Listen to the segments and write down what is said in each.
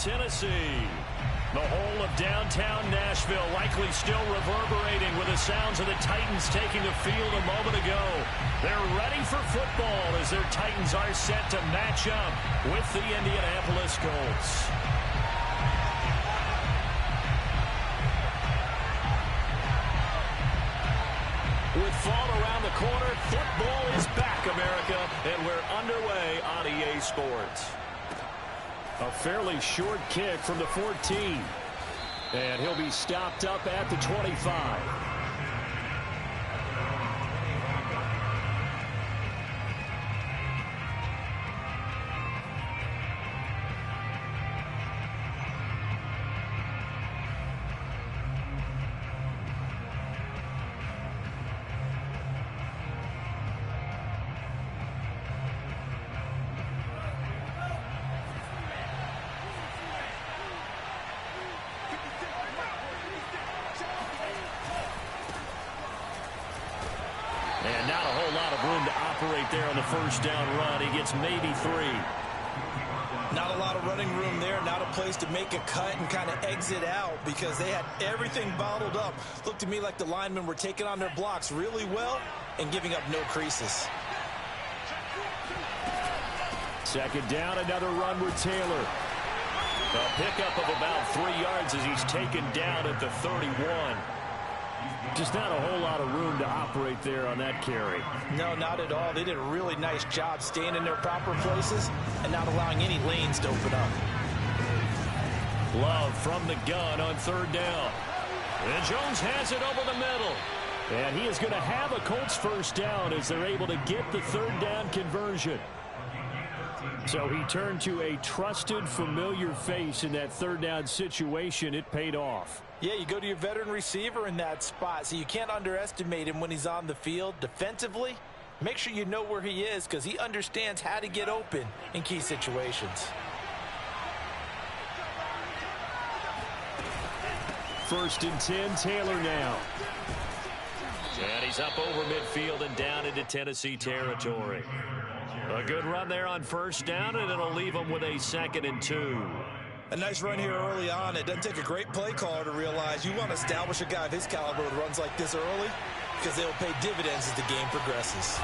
Tennessee. The whole of downtown Nashville likely still reverberating with the sounds of the Titans taking the field a moment ago. They're ready for football as their Titans are set to match up with the Indianapolis Colts. With fall around the corner, football is back, America, and we're underway on EA Sports. A fairly short kick from the 14. And he'll be stopped up at the 25. And not a whole lot of room to operate there on the first down run. He gets maybe 3. Not a lot of running room there. Not a place to make a cut and kind of exit out because they had everything bottled up. Looked to me like the linemen were taking on their blocks really well and giving up no creases. Second down, another run with Taylor. A pickup of about 3 yards as he's taken down at the 31. Just not a whole lot of room to operate there on that carry. No, not at all. They did a really nice job staying in their proper places and not allowing any lanes to open up. Love from the gun on third down. And Jones has it over the middle. And he is going to have a Colts first down as they're able to get the third down conversion. So he turned to a trusted, familiar face in that third down situation. It paid off. Yeah, you go to your veteran receiver in that spot, so you can't underestimate him when he's on the field defensively. Make sure you know where he is because he understands how to get open in key situations. First and 10, Taylor now. And he's up over midfield and down into Tennessee territory. A good run there on first down, and it'll leave him with a 2nd and 2. A nice run here early on. It doesn't take a great play caller to realize you want to establish a guy of his caliber with runs like this early because they'll pay dividends as the game progresses.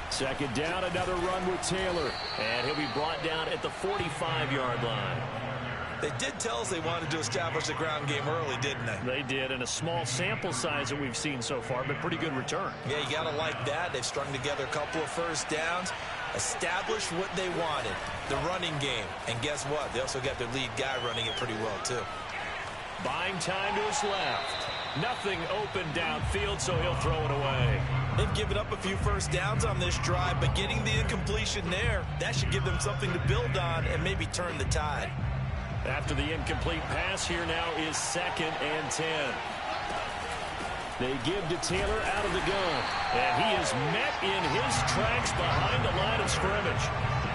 Second down, another run with Taylor. And he'll be brought down at the 45-yard line. They did tell us they wanted to establish the ground game early, didn't they? They did, and a small sample size that we've seen so far, but pretty good return. Yeah, you got to like that. They've strung together a couple of first downs, established what they wanted, the running game. And guess what? They also got their lead guy running it pretty well, too. Buying time to his left. Nothing open downfield, so he'll throw it away. They've given up a few first downs on this drive, but getting the incompletion there, that should give them something to build on and maybe turn the tide. After the incomplete pass, here now is 2nd and 10. They give to Taylor out of the gun. And he is met in his tracks behind the line of scrimmage.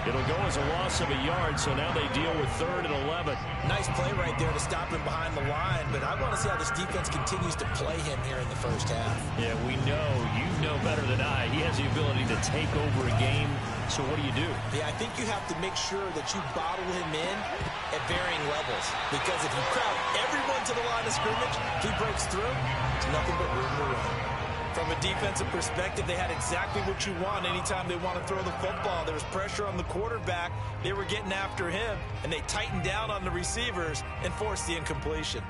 It'll go as a loss of a yard, so now they deal with 3rd and 11. Nice play right there to stop him behind the line, but I want to see how this defense continues to play him here in the first half. Yeah, we know, you know better than I, he has the ability to take over a game. So what do you do? Yeah, I think you have to make sure that you bottle him in at varying levels, because if you crowd everyone to the line of scrimmage, if he breaks through, it's nothing but room to run. From a defensive perspective, they had exactly what you want anytime they want to throw the football. There was pressure on the quarterback. They were getting after him, and they tightened down on the receivers and forced the incompletion.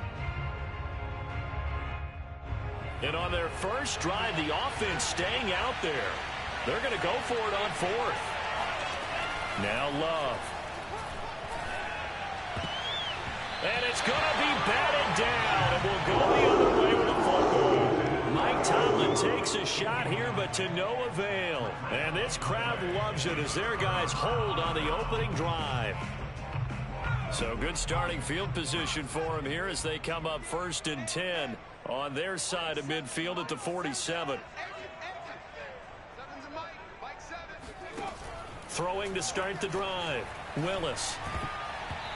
And on their first drive, the offense staying out there. They're going to go for it on 4th. Now Love. And it's going to be batted down, and we'll go the other way with a football. Mike Tomlin takes a shot here, but to no avail. And this crowd loves it as their guys hold on the opening drive. So good starting field position for them here as they come up 1st and 10 on their side of midfield at the 47. Throwing to start the drive. Willis.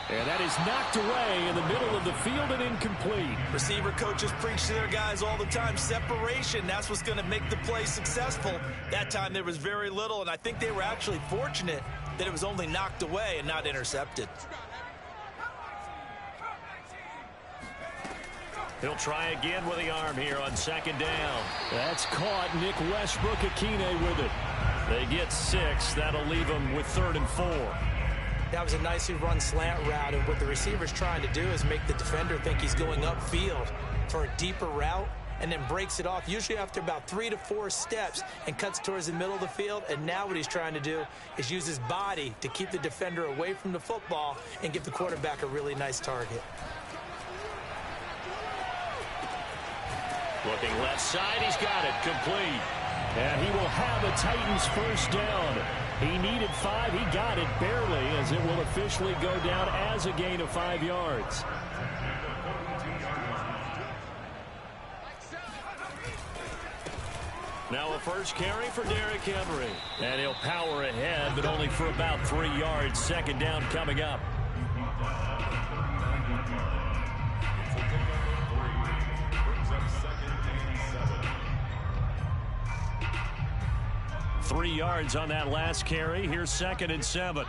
And that is knocked away in the middle of the field and incomplete. Receiver coaches preach to their guys all the time. Separation, that's what's going to make the play successful. That time there was very little, and I think they were actually fortunate that it was only knocked away and not intercepted. He'll try again with the arm here on second down. That's caught. Nick Westbrook-Akine with it. They get 6. That'll leave them with 3rd and 4. That was a nicely run slant route, and what the receiver's trying to do is make the defender think he's going upfield for a deeper route, and then breaks it off, usually after about 3 to 4 steps, and cuts towards the middle of the field. And now what he's trying to do is use his body to keep the defender away from the football and give the quarterback a really nice target. Looking left side, he's got it, complete. And he will have a Titans first down. He needed 5. He got it barely, as it will officially go down as a gain of 5 yards. Now a first carry for Derrick Henry. And he'll power ahead, but only for about 3 yards. Second down coming up. Three yards on that last carry. Here's 2nd and 7.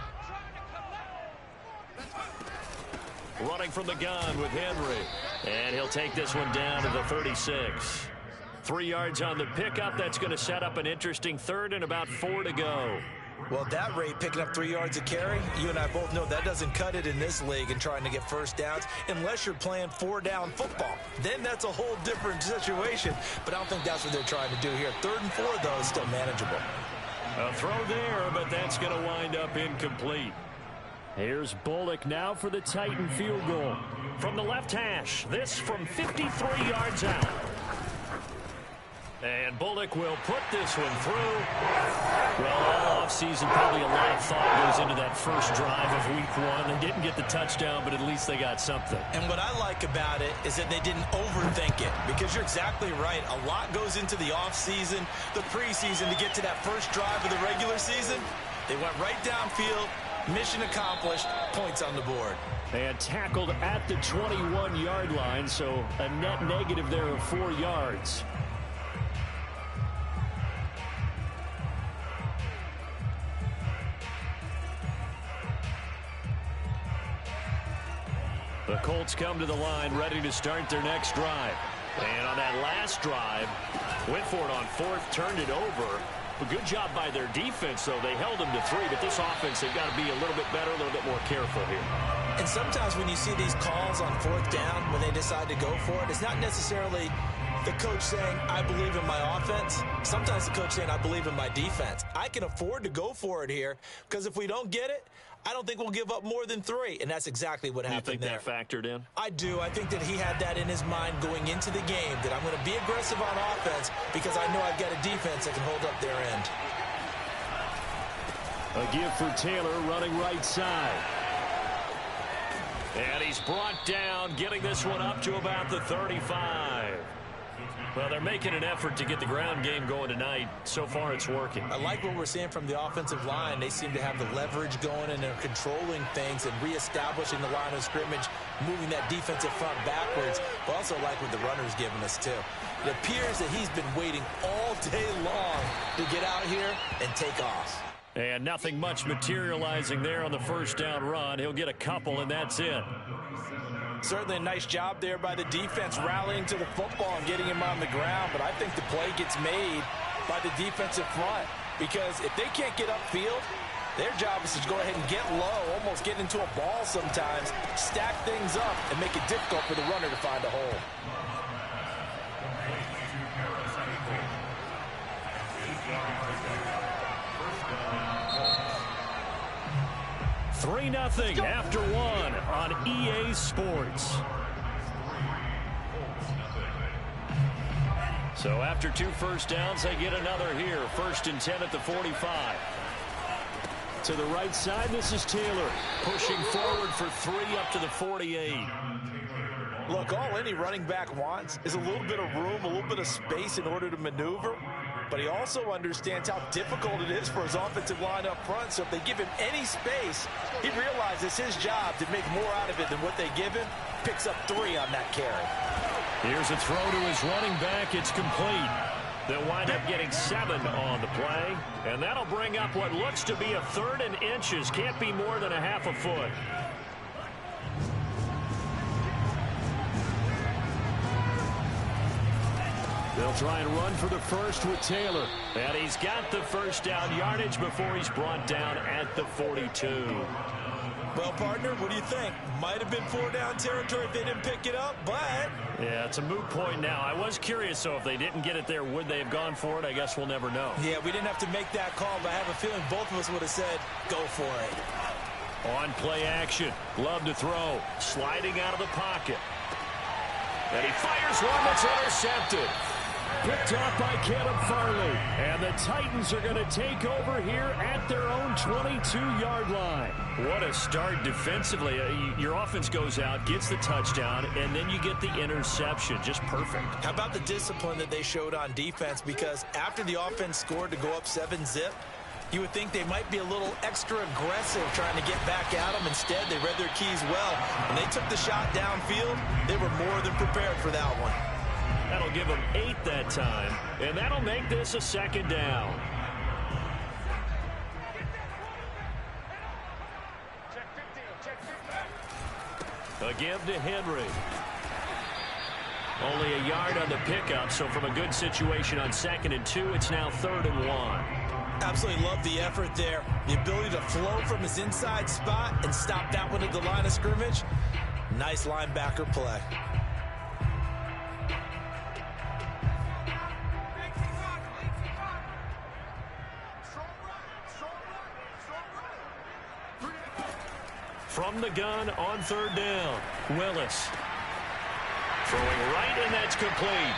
Running from the gun with Henry. And he'll take this one down to the 36. 3 yards on the pickup. That's going to set up an interesting 3rd and about 4 to go. Well, at that rate, picking up 3 yards a carry, you and I both know that doesn't cut it in this league and trying to get first downs unless you're playing 4-down football. Then that's a whole different situation, but I don't think that's what they're trying to do here. 3rd and 4, though, is still manageable. A throw there, but that's going to wind up incomplete. Here's Bullock now for the Titan field goal. From the left hash, this from 53 yards out. And Bullock will put this one through. Well, all offseason, probably a lot of thought goes into that first drive of week 1. They didn't get the touchdown, but at least they got something. And what I like about it is that they didn't overthink it, because you're exactly right. A lot goes into the offseason, the preseason, to get to that first drive of the regular season. They went right downfield, mission accomplished, points on the board. And tackled at the 21-yard line, so a net negative there of 4 yards. The Colts come to the line ready to start their next drive. And on that last drive, went for it on 4th, turned it over. A good job by their defense, though. They held them to 3, but this offense, they've got to be a little bit better, a little bit more careful here. And sometimes when you see these calls on 4th down, when they decide to go for it, it's not necessarily the coach saying, I believe in my offense. Sometimes the coach saying, I believe in my defense. I can afford to go for it here, because if we don't get it, I don't think we'll give up more than 3, and that's exactly what happened there. You think that factored in? I do. I think that he had that in his mind going into the game, that I'm going to be aggressive on offense because I know I've got a defense that can hold up their end. A give for Taylor running right side. And he's brought down, getting this one up to about the 35. Well, they're making an effort to get the ground game going tonight. So far, it's working. I like what we're seeing from the offensive line. They seem to have the leverage going, and they're controlling things and reestablishing the line of scrimmage, moving that defensive front backwards. But also like what the runner's giving us, too. It appears that he's been waiting all day long to get out here and take off. And nothing much materializing there on the first down run. He'll get a couple, and that's it. Certainly a nice job there by the defense, rallying to the football and getting him on the ground. But I think the play gets made by the defensive front, because if they can't get upfield, their job is to go ahead and get low, almost get into a ball sometimes, stack things up, and make it difficult for the runner to find a hole. Three 0 after 1 on EA Sports. So after 2 first downs, they get another here. 1st and 10 at the 45. To the right side, this is Taylor. Pushing forward for 3 up to the 48. Look, all any running back wants is a little bit of room, a little bit of space in order to maneuver. But he also understands how difficult it is for his offensive line up front. So if they give him any space, he realizes his job to make more out of it than what they give him. Picks up 3 on that carry. Here's a throw to his running back. It's complete. They'll wind up getting 7 on the play. And that'll bring up what looks to be a 3rd and inches. Can't be more than a half a foot. They'll try and run for the first with Taylor. And he's got the first down yardage before he's brought down at the 42. Well, partner, what do you think? Might have been 4-down territory if they didn't pick it up, but... Yeah, it's a moot point now. I was curious, so if they didn't get it there, would they have gone for it? I guess we'll never know. Yeah, we didn't have to make that call, but I have a feeling both of us would have said, go for it. On play action. Glove to throw. Sliding out of the pocket. And he fires one that's intercepted. Picked off by Caleb Farley. And the Titans are going to take over here at their own 22-yard line. What a start defensively. Your offense goes out, gets the touchdown, and then you get the interception. Just perfect. How about the discipline that they showed on defense? Because after the offense scored to go up 7-zip, you would think they might be a little extra aggressive trying to get back at them. Instead, they read their keys well. When they took the shot downfield, they were more than prepared for that one. That'll give them 8 that time, and that'll make this a second down. A give to Henry. Only a yard on the pickup, so from a good situation on 2nd and 2, it's now 3rd and 1. Absolutely love the effort there. The ability to flow from his inside spot and stop that one at the line of scrimmage. Nice linebacker play. From the gun on 3rd down, Willis. Throwing right, and that's complete.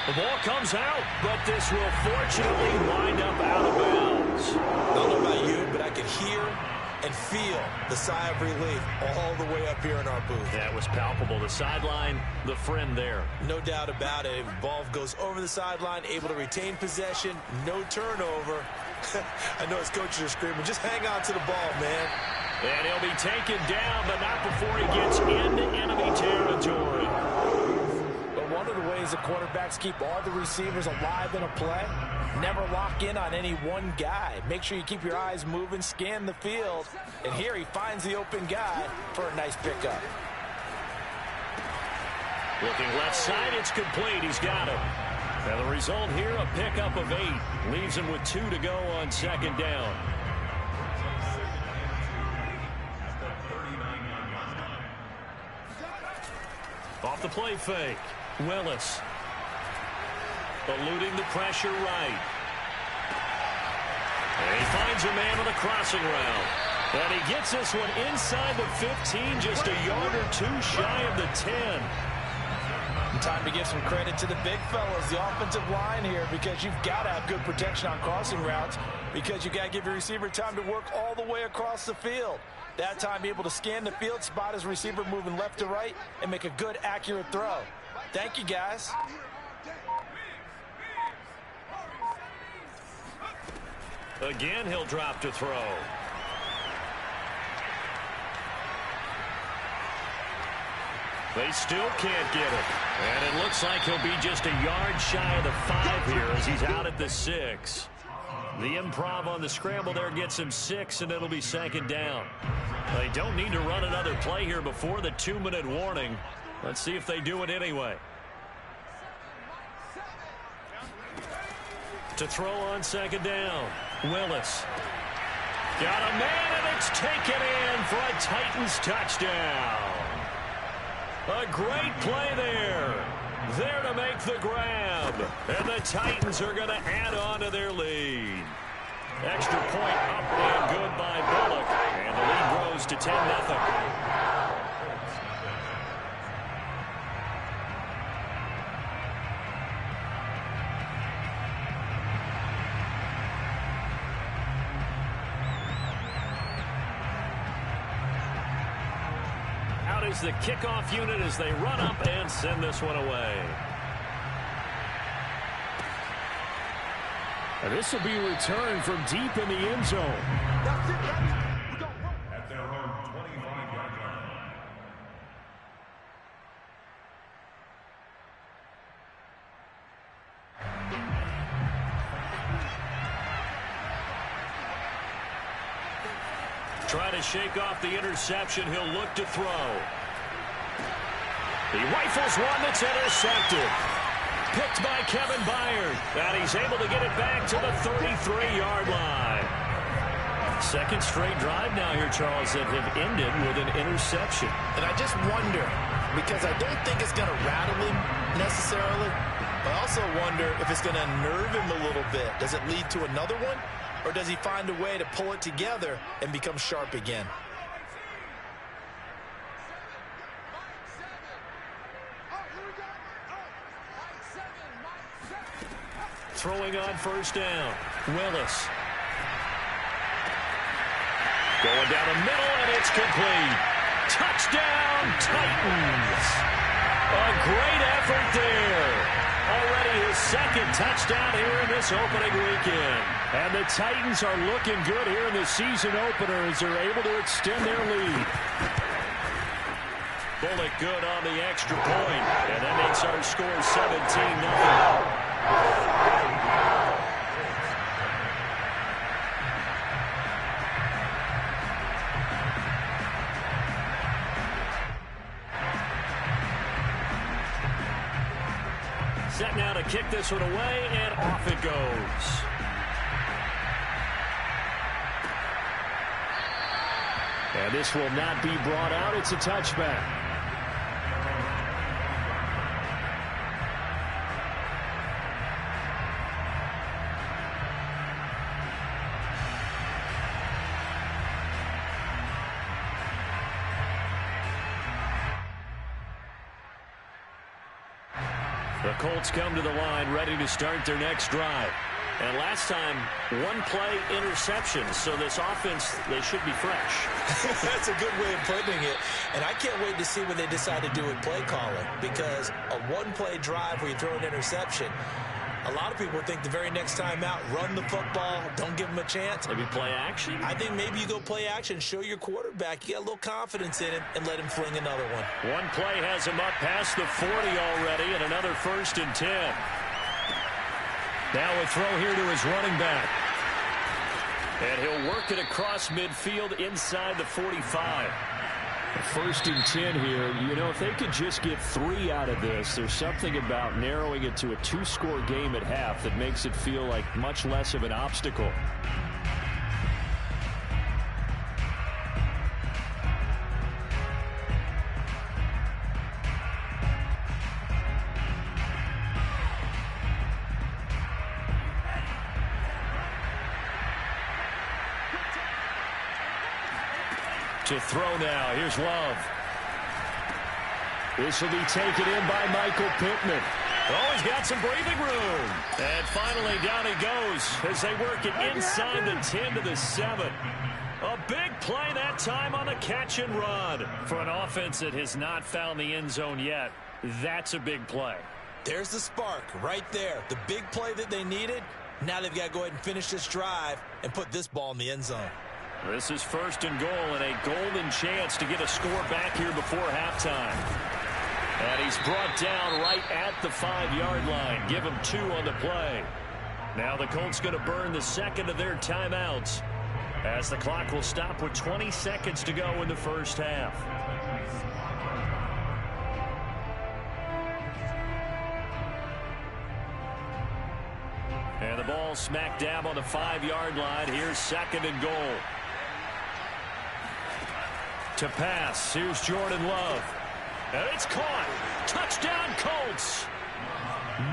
The ball comes out, but this will fortunately wind up out of bounds. I don't know about you, but I could hear and feel the sigh of relief all the way up here in our booth. That was palpable. The sideline, the friend there. No doubt about it. The ball goes over the sideline, able to retain possession, no turnover. I know his coaches are screaming, just hang on to the ball, man. And he'll be taken down, but not before he gets into enemy territory. But one of the ways the quarterbacks keep all the receivers alive in a play, never lock in on any one guy. Make sure you keep your eyes moving, scan the field. And here he finds the open guy for a nice pickup. Looking left side, it's complete. He's got it. And the result here, a pickup of 8. Leaves him with 2 to go on 2nd down. Off the play fake. Willis. Eluding the pressure right. And he finds a man on the crossing route. And he gets this one inside the 15, just a yard or 2 shy of the 10. Time to give some credit to the big fellas, the offensive line here, because you've got to have good protection on crossing routes, because you got to give your receiver time to work all the way across the field. That time, be able to scan the field, spot his receiver moving left to right, and make a good, accurate throw. Thank you, guys. Again, he'll drop to throw. They still can't get it. And it looks like he'll be just a yard shy of the 5 here as he's out at the 6. The improv on the scramble there gets him 6, and it'll be 2nd down. They don't need to run another play here before the 2-minute warning. Let's see if they do it anyway. To throw on 2nd down, Willis. Got a man, and it's taken in for a Titans touchdown. A great play there. There to make the grab. And the Titans are going to add on to their lead. Extra point up and good by Bullock. And the lead grows to 10-0. Is the kickoff unit as they run up and send this one away. And this will be returned from deep in the end zone. That's it, baby. We go. At their own 25-yard line. Trying to shake off the interception. He'll look to throw. He rifles one that's intercepted. picked by Kevin Byard. And he's able to get it back to the 33-yard line. Second straight drive now here, Charles, that have ended with an interception. And I just wonder, because I don't think it's going to rattle him necessarily, but I also wonder if it's going to unnerve him a little bit. Does it lead to another one, or does he find a way to pull it together and become sharp again? Throwing on first down. Willis. Going down the middle, and it's complete. Touchdown, Titans. A great effort there. Already his second touchdown here in this opening weekend. And the Titans are looking good here in the season opener as they're able to extend their lead. Bullock good on the extra point, and that makes our score 17-0. Set now to kick this one away, and off it goes. And this will not be brought out. It's a touchback. The Colts come to the line ready to start their next drive. And last time, one play interception. So this offense, they should be fresh. That's a good way of putting it. And I can't wait to see what they decide to do with play calling. Because a one-play drive where you throw an interception, a lot of people think the very next time out, run the football, don't give them a chance. Maybe play action? I think maybe you go play action, show your quarterback, you got a little confidence in him, and let him fling another one. One play has him up past the 40 already, and another 1st and 10. Now a throw here to his running back. And he'll work it across midfield inside the 45. 1st and 10 here. You know, if they could just get 3 out of this, there's something about narrowing it to a 2-score game at half that makes it feel like much less of an obstacle. To throw now. Here's Love. This will be taken in by Michael Pittman. Oh, he's got some breathing room. And finally down he goes as they work it inside the 10 to the 7. A big play that time on the catch and run. For an offense that has not found the end zone yet, that's a big play. There's the spark right there. The big play that they needed. Now they've got to go ahead and finish this drive and put this ball in the end zone. This is 1st and goal and a golden chance to get a score back here before halftime. And he's brought down right at the 5-yard line. Give him 2 on the play. Now the Colts going to burn the second of their timeouts as the clock will stop with 20 seconds to go in the first half. And the ball smack dab on the 5-yard line. Here's 2nd and goal. To pass, here's Jordan Love. And it's caught. Touchdown, Colts.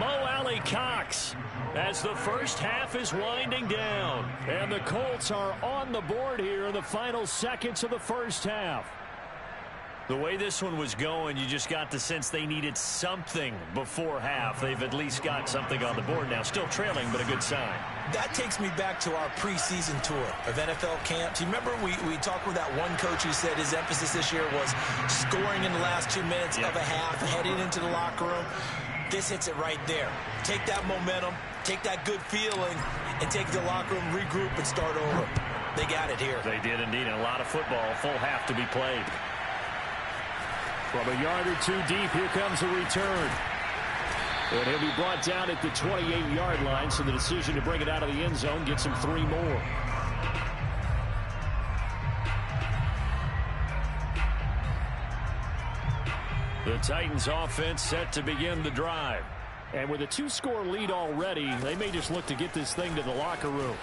Mo Alley-Cox as the first half is winding down. And the Colts are on the board here in the final seconds of the first half. The way this one was going, you just got the sense they needed something before half. They've at least got something on the board now. Still trailing, but a good sign. That takes me back to our preseason tour of NFL camps. You remember we talked with that one coach who said his emphasis this year was scoring in the last 2 minutes of a half, heading into the locker room. This hits it right there. Take that momentum, take that good feeling, and take the locker room, regroup, and start over. They got it here. They did indeed. A lot of football, full half to be played. From a yard or 2 deep, here comes a return. And he'll be brought down at the 28-yard line, so the decision to bring it out of the end zone gets him 3 more. The Titans offense set to begin the drive. And with a 2-score lead already, they may just look to get this thing to the locker room.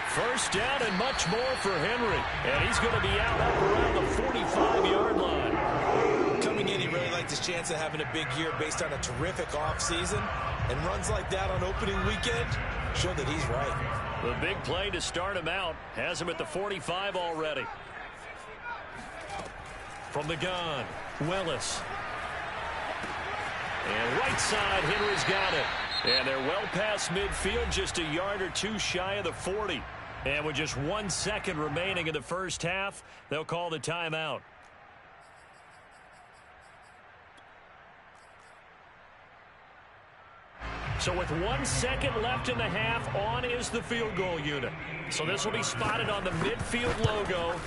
First down and much more for Henry. And he's going to be out up around the 45-yard line. Coming in, he really liked his chance of having a big year based on a terrific offseason. And runs like that on opening weekend show that he's right. The big play to start him out has him at the 45 already. From the gun, Willis. And right side, Henry's got it. And they're well past midfield, just a yard or two shy of the 40. And with just 1 second remaining in the first half, they'll call the timeout. So with 1 second left in the half, on is the field goal unit. So this will be spotted on the midfield logo.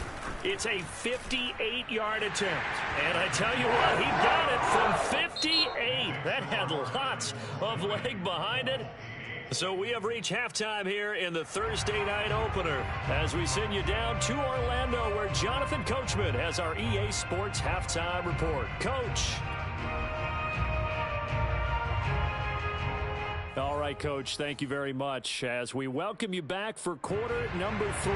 It's a 58-yard attempt. And I tell you what, he got it from 58. That had lots of leg behind it. So we have reached halftime here in the Thursday night opener as we send you down to Orlando where Jonathan Coachman has our EA Sports halftime report. Coach. All right, Coach, thank you very much as we welcome you back for quarter number 3.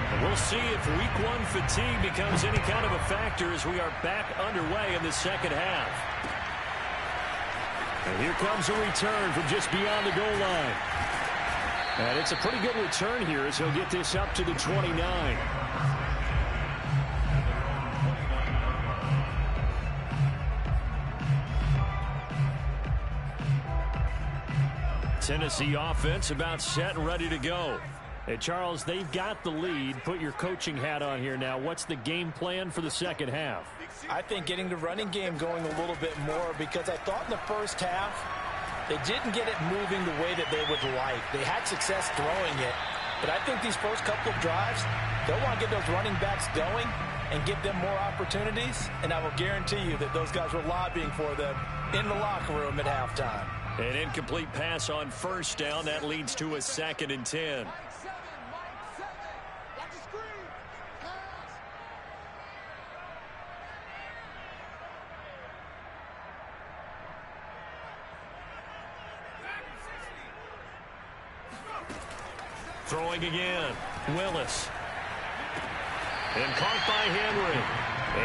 And we'll see if week 1 fatigue becomes any kind of a factor as we are back underway in the second half. And here comes a return from just beyond the goal line. And it's a pretty good return here as he'll get this up to the 29. Tennessee offense about set and ready to go. Hey, Charles, they've got the lead. Put your coaching hat on here now. What's the game plan for the second half? I think getting the running game going a little bit more because I thought in the first half they didn't get it moving the way that they would like. They had success throwing it, but I think these first couple of drives, they'll want to get those running backs going and give them more opportunities, and I will guarantee you that those guys were lobbying for them in the locker room at halftime. An incomplete pass on first down. That leads to a 2nd and 10. Throwing again. Willis. And caught by Henry.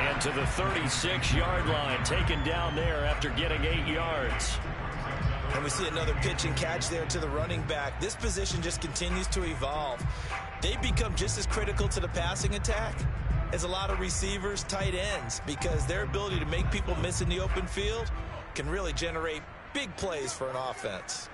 And to the 36-yard line. Taken down there after getting 8 yards. And we see another pitch and catch there to the running back. This position just continues to evolve. They become just as critical to the passing attack as a lot of receivers, tight ends, because their ability to make people miss in the open field can really generate big plays for an offense.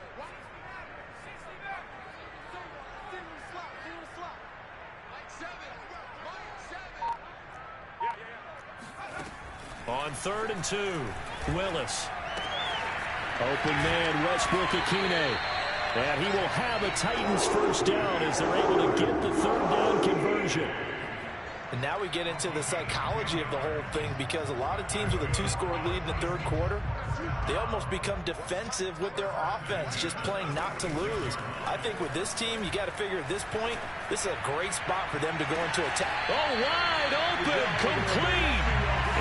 On 3rd and 2, Willis. Open man, Westbrook-Ikhine. And he will have a Titans first down as they're able to get the 3rd down conversion. And now we get into the psychology of the whole thing because a lot of teams with a 2-score lead in the third quarter, they almost become defensive with their offense, just playing not to lose. I think with this team, you got to figure at this point, this is a great spot for them to go into attack. Oh, wide open, complete.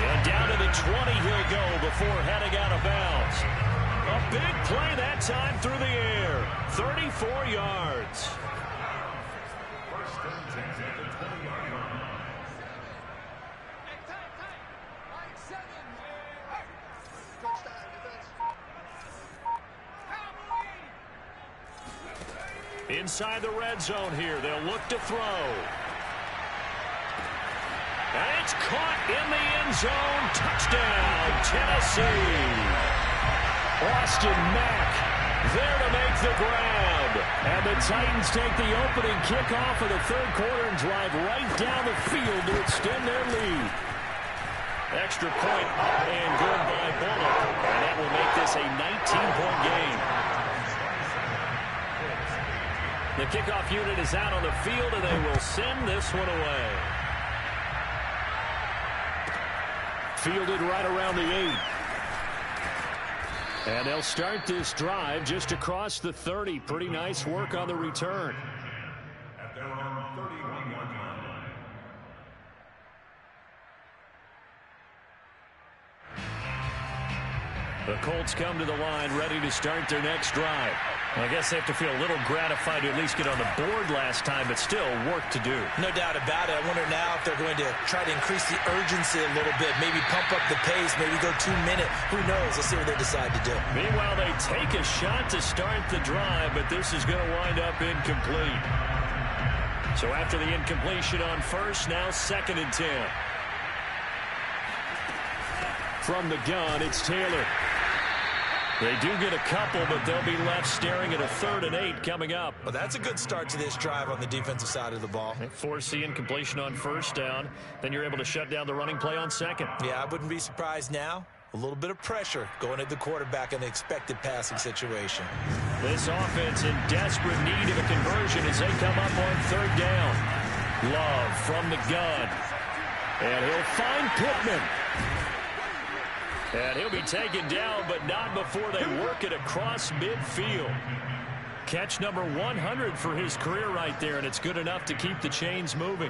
And down to the 20 he'll go before heading out of bounds. A big play that time through the air. 34 yards. First and 10 at the 20-yard line. Inside the red zone here. They'll look to throw. And it's caught in the end zone. Touchdown, Tennessee. Austin Mack there to make the grab. And the Titans take the opening kickoff of the third quarter and drive right down the field to extend their lead. Extra point up and good by Bullock. And that will make this a 19-point game. The kickoff unit is out on the field, and they will send this one away. Fielded right around the 8. And they'll start this drive just across the 30. Pretty nice work on the return. At their own 31-yard line. The Colts come to the line ready to start their next drive. Well, I guess they have to feel a little gratified to at least get on the board last time, but still work to do. No doubt about it. I wonder now if they're going to try to increase the urgency a little bit, maybe pump up the pace, maybe go 2 minute. Who knows? Let's see what they decide to do. Meanwhile, they take a shot to start the drive, but this is going to wind up incomplete. So after the incompletion on first, now 2nd and 10. From the gun, it's Taylor. They do get a couple, but they'll be left staring at a 3rd and 8 coming up. Well, that's a good start to this drive on the defensive side of the ball. They force the incompletion on first down. Then you're able to shut down the running play on 2nd. Yeah, I wouldn't be surprised now. A little bit of pressure going at the quarterback in the expected passing situation. This offense in desperate need of a conversion as they come up on 3rd down. Love from the gun. And he'll find Pittman. And he'll be taken down, but not before they work it across midfield. Catch number 100 for his career right there, and it's good enough to keep the chains moving.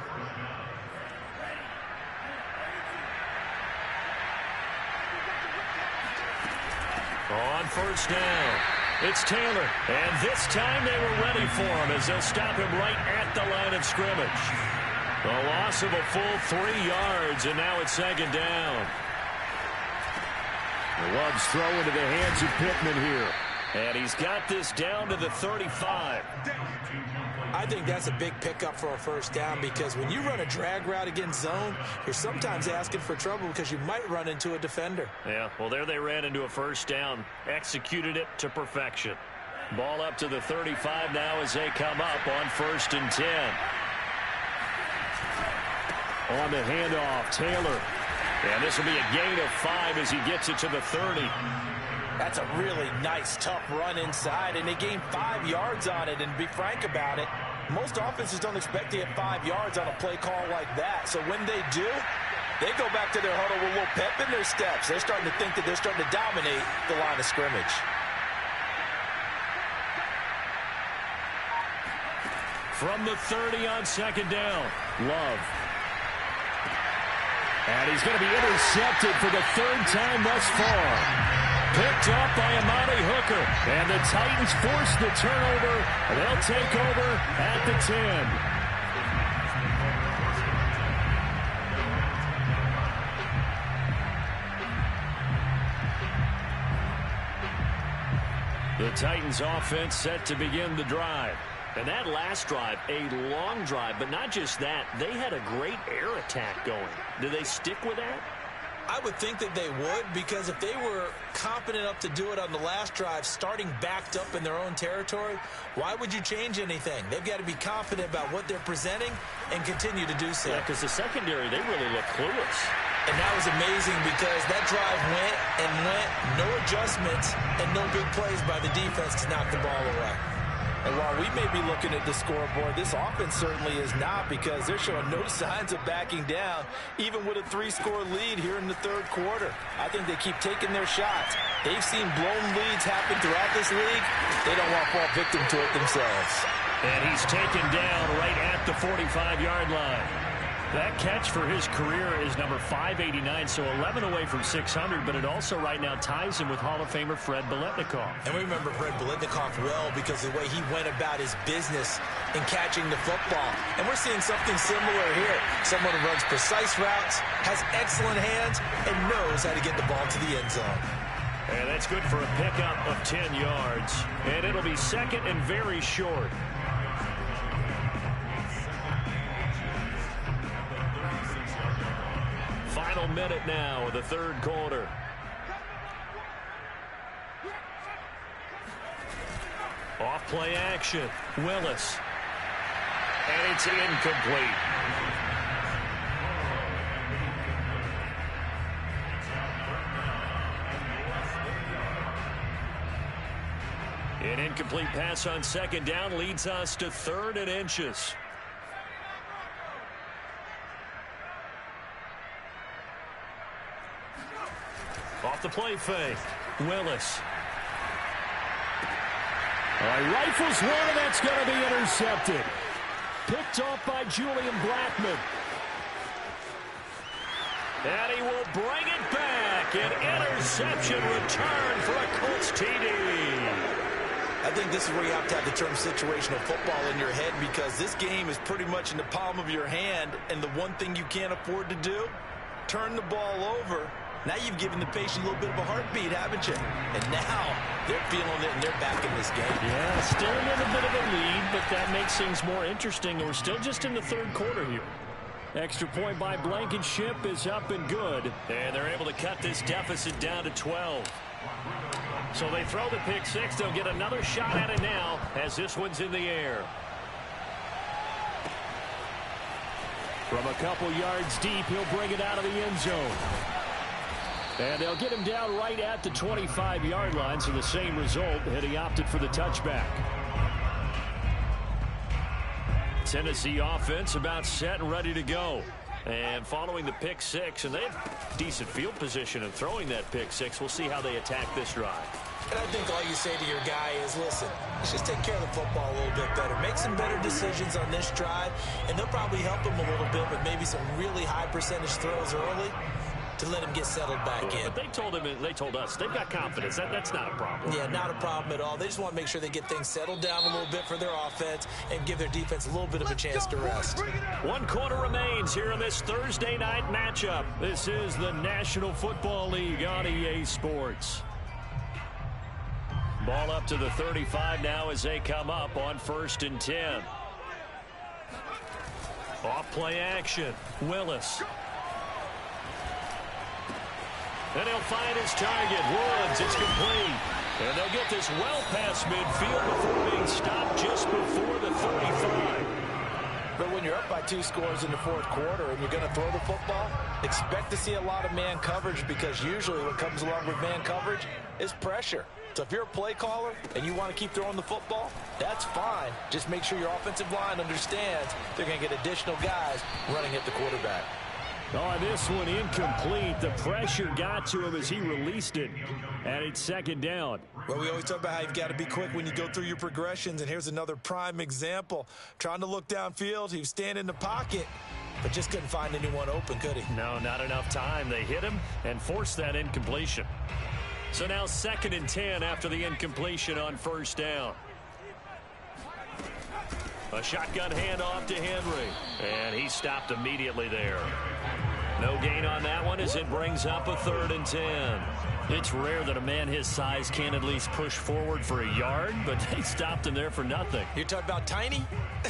On first down, it's Taylor. And this time they were ready for him as they'll stop him right at the line of scrimmage. A loss of a full 3 yards, and now it's 2nd down. The Love's throw into the hands of Pittman here. And he's got this down to the 35. I think that's a big pickup for a first down because when you run a drag route against zone, you're sometimes asking for trouble because you might run into a defender. Yeah, well, there they ran into a first down. Executed it to perfection. Ball up to the 35 now as they come up on 1st and 10. On the handoff, Taylor. And this will be a gain of 5 as he gets it to the 30. That's a really nice, tough run inside, and they gained 5 yards on it. And to be frank about it, most offenses don't expect to get 5 yards on a play call like that. So when they do, they go back to their huddle with a little pep in their steps. They're starting to think that they're starting to dominate the line of scrimmage. From the 30 on 2nd down, Love. And he's going to be intercepted for the 3rd time thus far. Picked up by Amani Hooker. And the Titans force the turnover. They'll take over at the 10. The Titans offense set to begin the drive. And that last drive, a long drive, but not just that, they had a great air attack going. Do they stick with that? I would think that they would, because if they were competent enough to do it on the last drive, starting backed up in their own territory, why would you change anything? They've got to be confident about what they're presenting and continue to do so. Yeah, because the secondary, they really look clueless. And that was amazing because that drive went and went, no adjustments, and no big plays by the defense to knock the ball away. And while we may be looking at the scoreboard, this offense certainly is not, because they're showing no signs of backing down, even with a 3-score lead here in the 3rd quarter. I think they keep taking their shots. They've seen blown leads happen throughout this league. They don't want to fall victim to it themselves. And he's taken down right at the 45-yard line. That catch for his career is number 589, so 11 away from 600, but it also right now ties him with Hall of Famer Fred Biletnikoff. And we remember Fred Biletnikoff well because of the way he went about his business in catching the football. And we're seeing something similar here. Someone who runs precise routes, has excellent hands, and knows how to get the ball to the end zone. And that's good for a pickup of 10 yards. And it'll be 2nd and very short. Final minute now of the 3rd quarter. Off play action. Willis. And it's incomplete. An incomplete pass on 2nd down leads us to 3rd and inches. Off the play fake. Willis. Rifles one, and that's going to be intercepted. Picked off by Julian Blackman. And he will bring it back. back. An interception return for a Colts TD. I think this is where you have to have the term situational football in your head, because this game is pretty much in the palm of your hand, and the one thing you can't afford to do, turn the ball over. Now you've given the patient a little bit of a heartbeat, haven't you? And now they're feeling it, and they're back in this game. Yeah, still a little bit of a lead, but that makes things more interesting. We're still just in the third quarter here. Extra point by Blankenship is up and good. And they're able to cut this deficit down to 12. So they throw the pick six. They'll get another shot at it now as this one's in the air. From a couple yards deep, he'll bring it out of the end zone. And they'll get him down right at the 25-yard line, so the same result, and he opted for the touchback. Tennessee offense about set and ready to go. And following the pick six, and they have decent field position in throwing that pick six. We'll see how they attack this drive. And I think all you say to your guy is, listen, let's just take care of the football a little bit better. Make some better decisions on this drive, and they'll probably help him a little bit with maybe some really high percentage throws early to let him get settled back in. But they told us they've got confidence. That's not a problem. Yeah, not a problem at all. They just want to make sure they get things settled down a little bit for their offense and give their defense a little bit of a chance to rest. 1 quarter remains here in this Thursday night matchup. This is the National Football League on EA Sports. Ball up to the 35 now as they come up on 1st and 10. Off play action. Willis. And he'll find his target. Woods, it's complete. And they'll get this well past midfield before being stopped just before the 35. But when you're up by 2 scores in the 4th quarter and you're going to throw the football, expect to see a lot of man coverage, because usually what comes along with man coverage is pressure. So if you're a play caller and you want to keep throwing the football, that's fine. Just make sure your offensive line understands they're going to get additional guys running at the quarterback. Oh, this one incomplete. The pressure got to him as he released it. And it's 2nd down. Well, we always talk about how you've got to be quick when you go through your progressions, and here's another prime example. Trying to look downfield, he was standing in the pocket, but just couldn't find anyone open, could he? No, not enough time. They hit him and forced that incompletion. So now 2nd and 10 after the incompletion on 1st down. A shotgun handoff to Henry, and he stopped immediately there. No gain on that one as it brings up a 3rd and 10. It's rare that a man his size can at least push forward for a yard, but they stopped him there for nothing. You're talking about Tiny?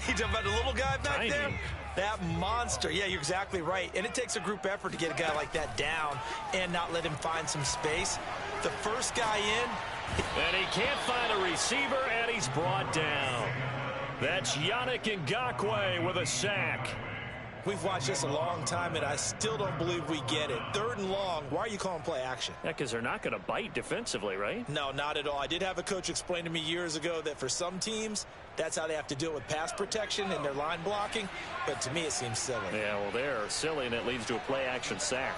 You're talking about the little guy back there? That monster. Yeah, you're exactly right. And it takes a group effort to get a guy like that down and not let him find some space. The first guy in. And he can't find a receiver, and he's brought down. That's Yannick Ngakoue with a sack. We've watched this a long time, and I still don't believe we get it. 3rd and long. Why are you calling play action? Yeah, because they're not going to bite defensively, right? No, not at all. I did have a coach explain to me years ago that for some teams, that's how they have to deal with pass protection and their line blocking. But to me, it seems silly. Yeah, well, they're silly, and it leads to a play action sack.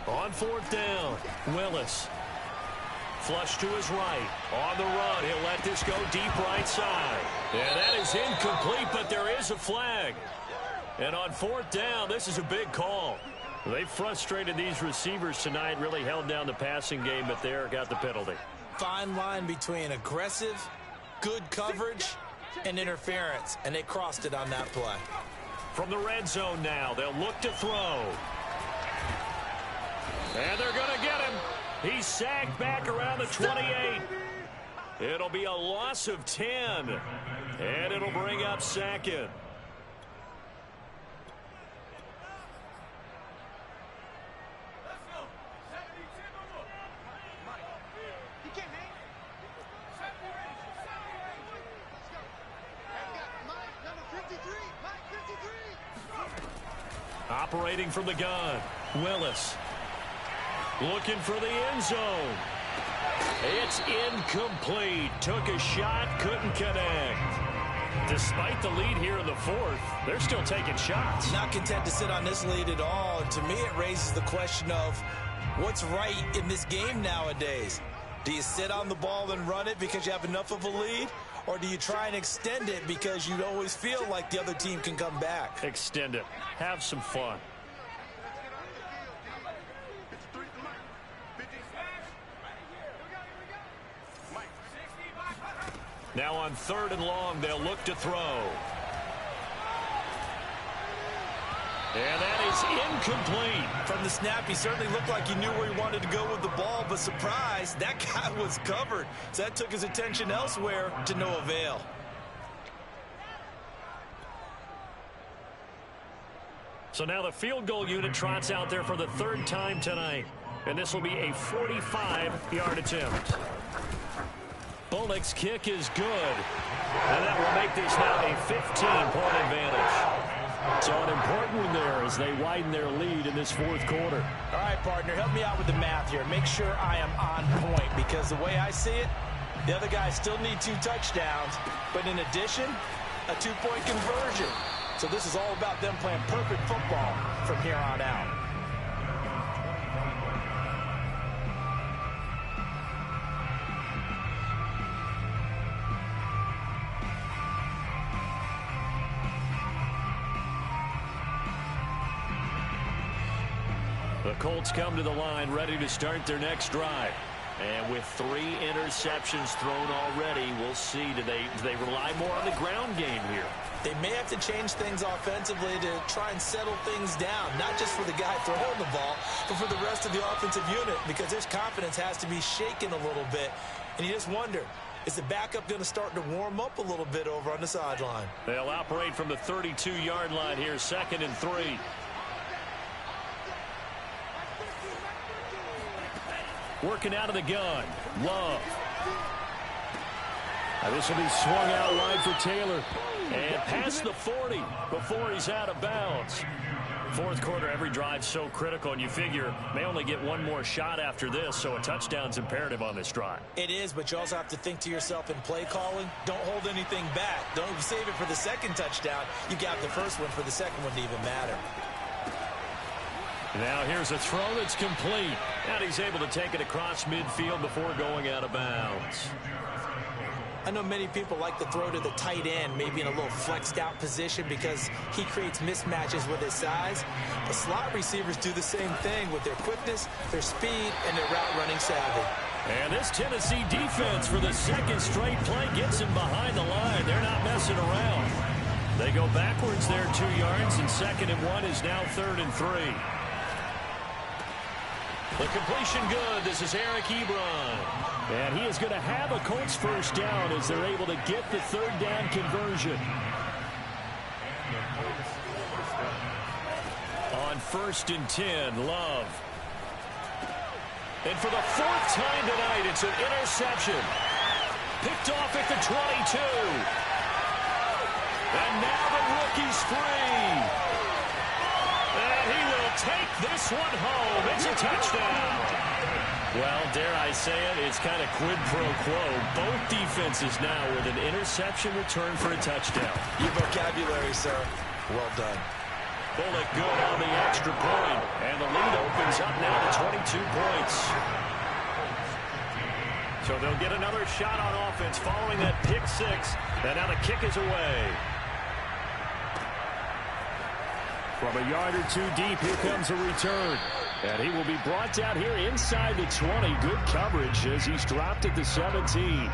On 4th down, Willis. Flush to his right. On the run, he'll let this go deep right side. And that is incomplete, but there is a flag. And on 4th down, this is a big call. They frustrated these receivers tonight, really held down the passing game, but there got the penalty. Fine line between aggressive, good coverage, and interference, and they crossed it on that play. From the red zone now, they'll look to throw. And they're going to get him. He's sacked back around the 28. It'll be a loss of 10. And it'll bring up 2nd. Operating from the gun, Willis. Looking for the end zone. It's incomplete. Took a shot, couldn't connect. Despite the lead here in the 4th, they're still taking shots. Not content to sit on this lead at all. And to me, it raises the question of what's right in this game nowadays. Do you sit on the ball and run it because you have enough of a lead? Or do you try and extend it because you always feel like the other team can come back? Extend it. Have some fun. Now on 3rd and long, they'll look to throw. And that is incomplete. From the snap, he certainly looked like he knew where he wanted to go with the ball, but surprise, that guy was covered. So that took his attention elsewhere to no avail. So now the field goal unit trots out there for the 3rd time tonight. And this will be a 45-yard attempt. Bullock's kick is good. And that will make this now a 15-point advantage. So an important one there as they widen their lead in this 4th quarter. All right, partner, help me out with the math here. Make sure I am on point because the way I see it, the other guys still need 2 touchdowns. But in addition, a 2-point conversion. So this is all about them playing perfect football from here on out. The Colts come to the line ready to start their next drive. And with 3 interceptions thrown already, we'll see. Do they rely more on the ground game here? They may have to change things offensively to try and settle things down, not just for the guy throwing the ball, but for the rest of the offensive unit, because his confidence has to be shaken a little bit. And you just wonder, is the backup going to start to warm up a little bit over on the sideline? They'll operate from the 32-yard line here, 2nd and 3. Working out of the gun. Love. Now this will be swung out wide for Taylor. And past the 40 before he's out of bounds. 4th quarter, every drive so critical, and you figure may only get one more shot after this, so a touchdown's imperative on this drive. It is, but you also have to think to yourself in play calling, don't hold anything back. Don't save it for the 2nd touchdown. You got the 1st one for the 2nd one to even matter. Now here's a throw that's complete. And he's able to take it across midfield before going out of bounds. I know many people like to throw to the tight end, maybe in a little flexed out position because he creates mismatches with his size. But slot receivers do the same thing with their quickness, their speed, and their route running savvy. And this Tennessee defense for the 2nd straight play gets him behind the line. They're not messing around. They go backwards there 2 yards, and 2nd and 1 is now 3rd and 3. The completion good. This is Eric Ebron. And he is going to have a Colts 1st down as they're able to get the 3rd down conversion. On 1st and 10, Love. And for the 4th time tonight, it's an interception. Picked off at the 22. And now the rookie's free. And he will take this one home. It's a touchdown. Well, dare I say it, it's kind of quid pro quo. Both defenses now with an interception return for a touchdown. Your vocabulary, sir. Well done. Bullock good on the extra point. And the lead opens up now to 22 points. So they'll get another shot on offense following that pick 6. And now the kick is away. From a yard or 2 deep, here comes a return. And he will be brought down here inside the 20. Good coverage as he's dropped at the 17.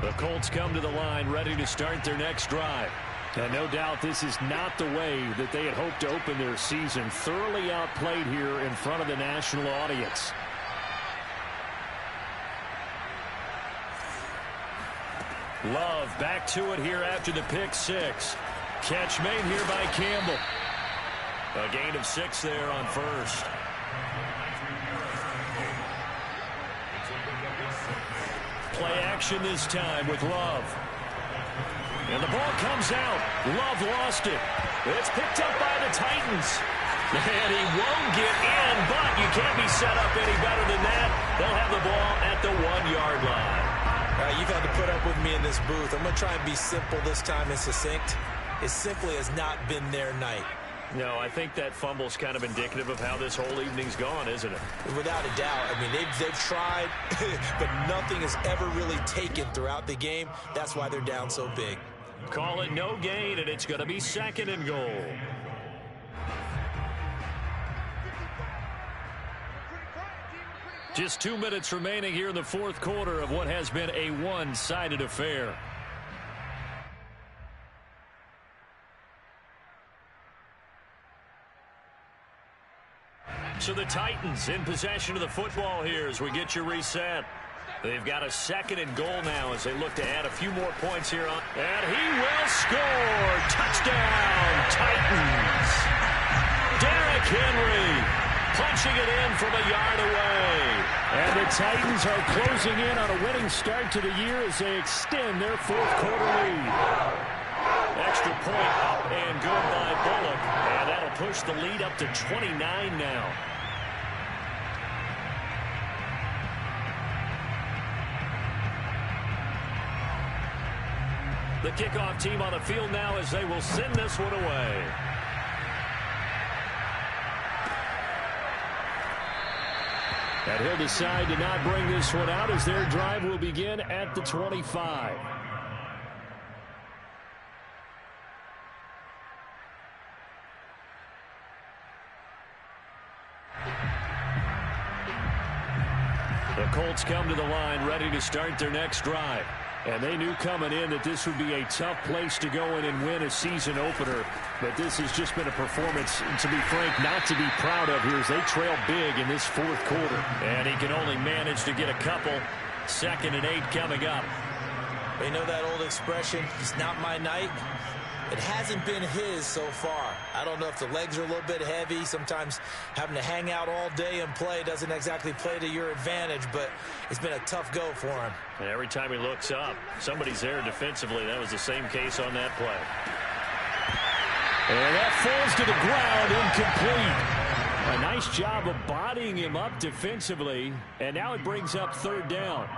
The Colts come to the line ready to start their next drive. And no doubt this is not the way that they had hoped to open their season. Thoroughly outplayed here in front of the national audience. Love back to it here after the pick 6. Catch made here by Campbell. A gain of 6 there on 1st. Play action this time with Love. And the ball comes out. Love lost it. It's picked up by the Titans. And he won't get in, but you can't be set up any better than that. They'll have the ball at the 1-yard line. You've had to put up with me in this booth. I'm going to try and be simple this time and succinct. It simply has not been their night. No, I think that fumble's kind of indicative of how this whole evening's gone, isn't it? Without a doubt. I mean, they've tried, but nothing has ever really taken throughout the game. That's why they're down so big. Call it no gain, and it's going to be 2nd and goal. Just 2 minutes remaining here in the 4th quarter of what has been a one-sided affair. So the Titans in possession of the football here as we get you reset. They've got a 2nd and goal now as they look to add a few more points here on. And he will score. Touchdown, Titans. Derrick Henry punching it in from a yard away. And the Titans are closing in on a winning start to the year as they extend their 4th quarter lead. Extra point up and good by Bullock. And that'll push the lead up to 29 now. The kickoff team on the field now as they will send this one away. And he'll decide to not bring this one out as their drive will begin at the 25. The Colts come to the line ready to start their next drive. And they knew coming in that this would be a tough place to go in and win a season opener. But this has just been a performance, to be frank, not to be proud of here as they trail big in this 4th quarter. And he can only manage to get a couple. 2nd and 8 coming up. You know that old expression, it's not my night? It hasn't been his so far. I don't know if the legs are a little bit heavy. Sometimes having to hang out all day and play doesn't exactly play to your advantage, but it's been a tough go for him. And every time he looks up, somebody's there defensively. That was the same case on that play. And that falls to the ground, incomplete. A nice job of bodying him up defensively, and now it brings up 3rd down.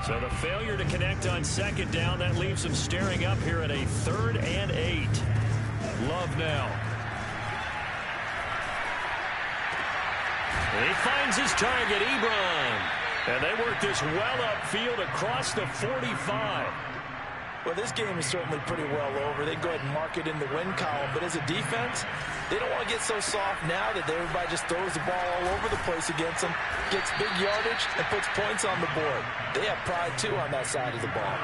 So the failure to connect on 2nd down, that leaves them staring up here at a 3rd and 8. Love now. He finds his target, Ebron. And they work this well upfield across the 45. Well, this game is certainly pretty well over. They go ahead and mark it in the win column. But as a defense, they don't want to get so soft now that everybody just throws the ball all over the place against them, gets big yardage, and puts points on the board. They have pride, too, on that side of the ball.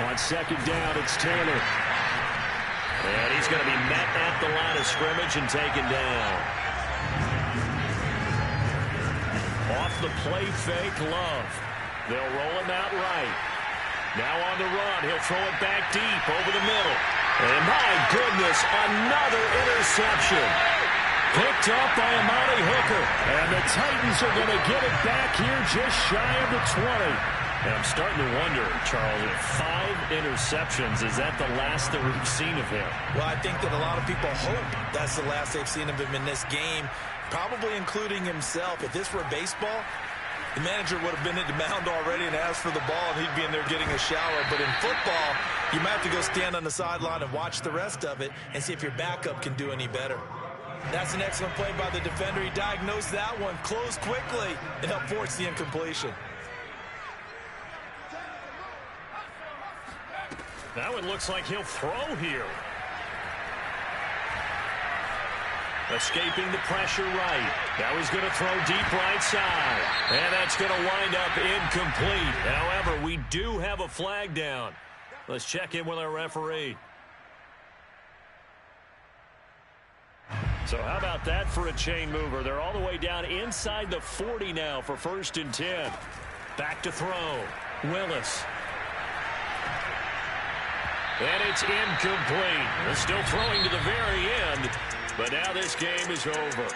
On 2nd down, it's Taylor. And he's going to be met at the line of scrimmage and taken down. Off the play fake, Love. They'll roll him out right. Now on the run. He'll throw it back deep over the middle. And my goodness, another interception. Picked up by Amani Hooker. And the Titans are going to get it back here just shy of the 20. And I'm starting to wonder, Charles, if 5 interceptions, is that the last that we've seen of him? Well, I think that a lot of people hope that's the last they've seen of him in this game, probably including himself. If this were baseball, the manager would have been at the mound already and asked for the ball, and he'd be in there getting a shower. But in football, you might have to go stand on the sideline and watch the rest of it and see if your backup can do any better. That's an excellent play by the defender. He diagnosed that one, closed quickly, and helped force the incompletion. That one looks like he'll throw here. Escaping the pressure right. Now he's going to throw deep right side. And that's going to wind up incomplete. However, we do have a flag down. Let's check in with our referee. So how about that for a chain mover? They're all the way down inside the 40 now for 1st and 10. Back to throw. Willis. And it's incomplete. They're still throwing to the very end. But now this game is over.